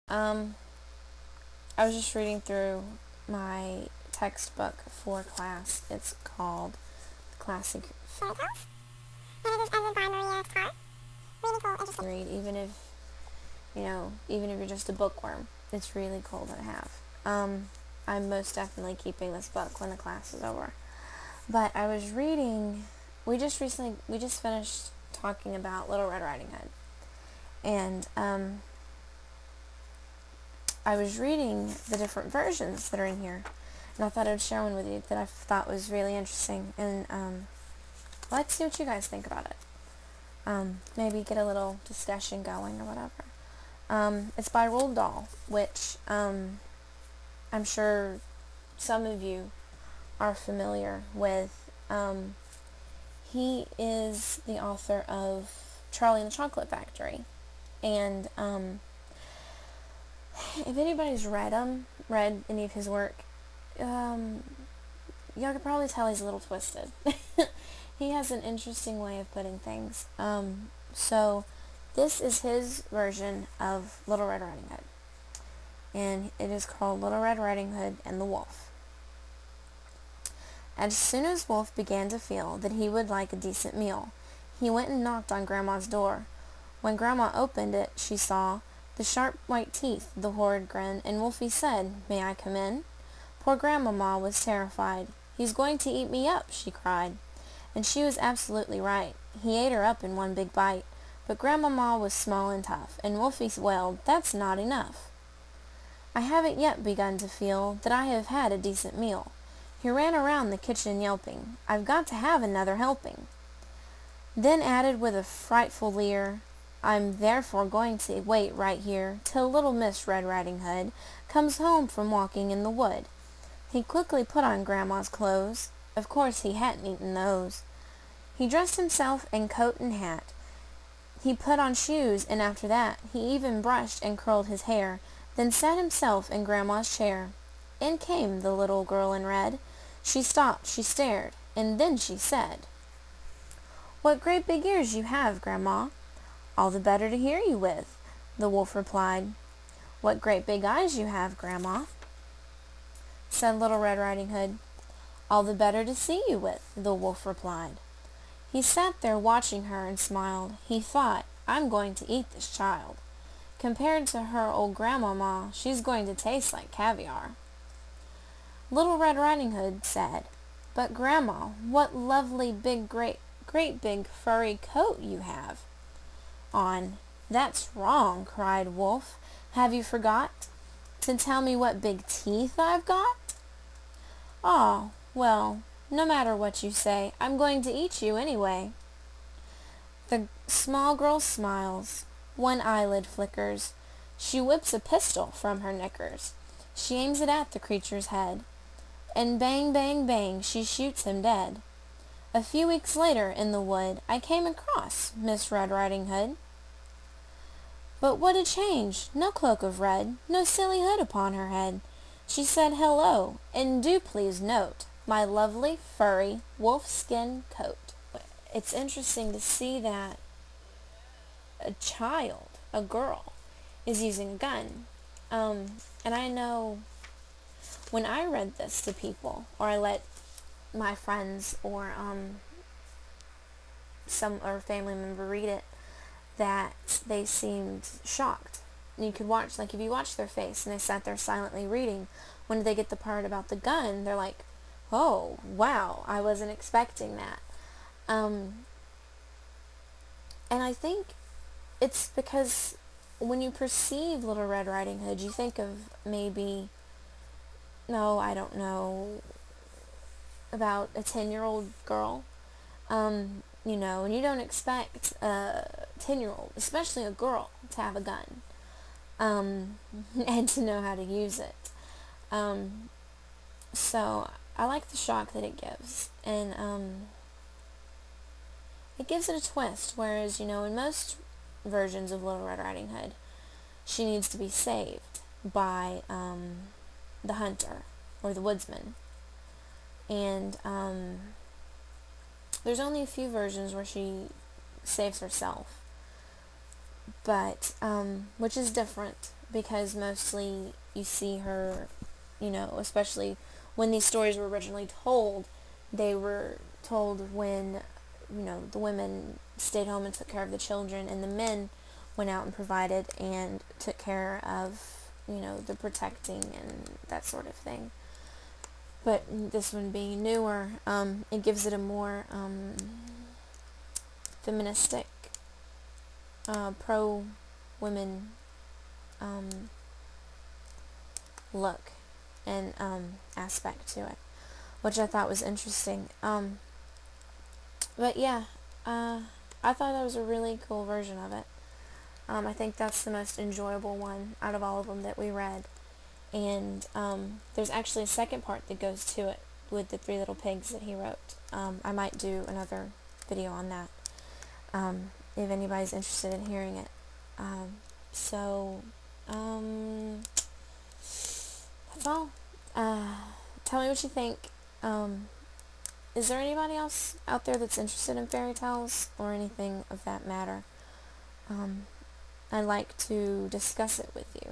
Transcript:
Um, I was just reading through my textbook for class. It's called Classic Fairy Tales, and it is edited by Maria Starr. Really cool, interesting read, even if you're just a bookworm. It's really cool to have. I'm most definitely keeping this book when the class is over. But I was reading, we just finished talking about Little Red Riding Hood. And, I was reading the different versions that are in here, and I thought I would share one with you that I thought was really interesting, and let's see what you guys think about it. Maybe get a little discussion going or whatever. It's by Roald Dahl, which I'm sure some of you are familiar with. He is the author of Charlie and the Chocolate Factory, and if anybody's read any of his work, y'all could probably tell he's a little twisted. He has an interesting way of putting things. So this is his version of Little Red Riding Hood, and it is called Little Red Riding Hood and the Wolf. As soon as Wolf began to feel that he would like a decent meal, he went and knocked on Grandma's door. When Grandma opened it, she saw the sharp white teeth, the horrid grin, and Wolfie said, "May I come in?" Poor Grandmama was terrified. "He's going to eat me up," she cried. And she was absolutely right. He ate her up in one big bite. But Grandmama was small and tough, and Wolfie wailed, "That's not enough." "I haven't yet begun to feel that I have had a decent meal." He ran around the kitchen yelping, "I've got to have another helping." Then added with a frightful leer, "I'm therefore going to wait right here till little Miss Red Riding Hood comes home from walking in the wood." He quickly put on Grandma's clothes. Of course he hadn't eaten those. He dressed himself in coat and hat. He put on shoes, and after that he even brushed and curled his hair, then sat himself in Grandma's chair. In came the little girl in red. She stopped, she stared, and then she said, "What great big ears you have, Grandma." "All the better to hear you with," the wolf replied. "What great big eyes you have, Grandma," said Little Red Riding Hood. "All the better to see you with," the wolf replied. He sat there watching her and smiled. He thought, "I'm going to eat this child. Compared to her old grandmama, she's going to taste like caviar." Little Red Riding Hood said, "But Grandma, what lovely big great big furry coat you have on." "That's wrong," cried Wolf. "Have you forgot to tell me what big teeth I've got?" "Ah, well, no matter what you say, I'm going to eat you anyway." The small girl smiles. One eyelid flickers. She whips a pistol from her knickers. She aims it at the creature's head, and bang, bang, bang, she shoots him dead. A few weeks later, in the wood, I came across Miss Red Riding Hood. But what a change! No cloak of red, no silly hood upon her head. She said hello, and do please note my lovely, furry, wolf-skin coat. It's interesting to see that a child, a girl, is using a gun. And I know when I read this to people, or I let my friends or some or family member read it, that they seemed shocked. And you could watch, like if you watch their face and they sat there silently reading, when they get the part about the gun, they're like, "Oh, wow, I wasn't expecting that." And I think it's because when you perceive Little Red Riding Hood, you think of maybe, no, I don't know, about a 10-year-old girl, and you don't expect a 10-year-old, especially a girl, to have a gun, and to know how to use it. So I like the shock that it gives, and it gives it a twist, whereas, in most versions of Little Red Riding Hood, she needs to be saved by the hunter or the woodsman. And there's only a few versions where she saves herself, but which is different because mostly you see her, especially when these stories were originally told, they were told when, the women stayed home and took care of the children, and the men went out and provided and took care of, the protecting and that sort of thing. But this one being newer, it gives it a more feministic, pro-women look and aspect to it, which I thought was interesting. But yeah, I thought that was a really cool version of it. I think that's the most enjoyable one out of all of them that we read. And there's actually a second part that goes to it with the Three Little Pigs that he wrote. I might do another video on that if anybody's interested in hearing it. So, that's all. Tell me what you think. Is there anybody else out there that's interested in fairy tales or anything of that matter? I'd like to discuss it with you.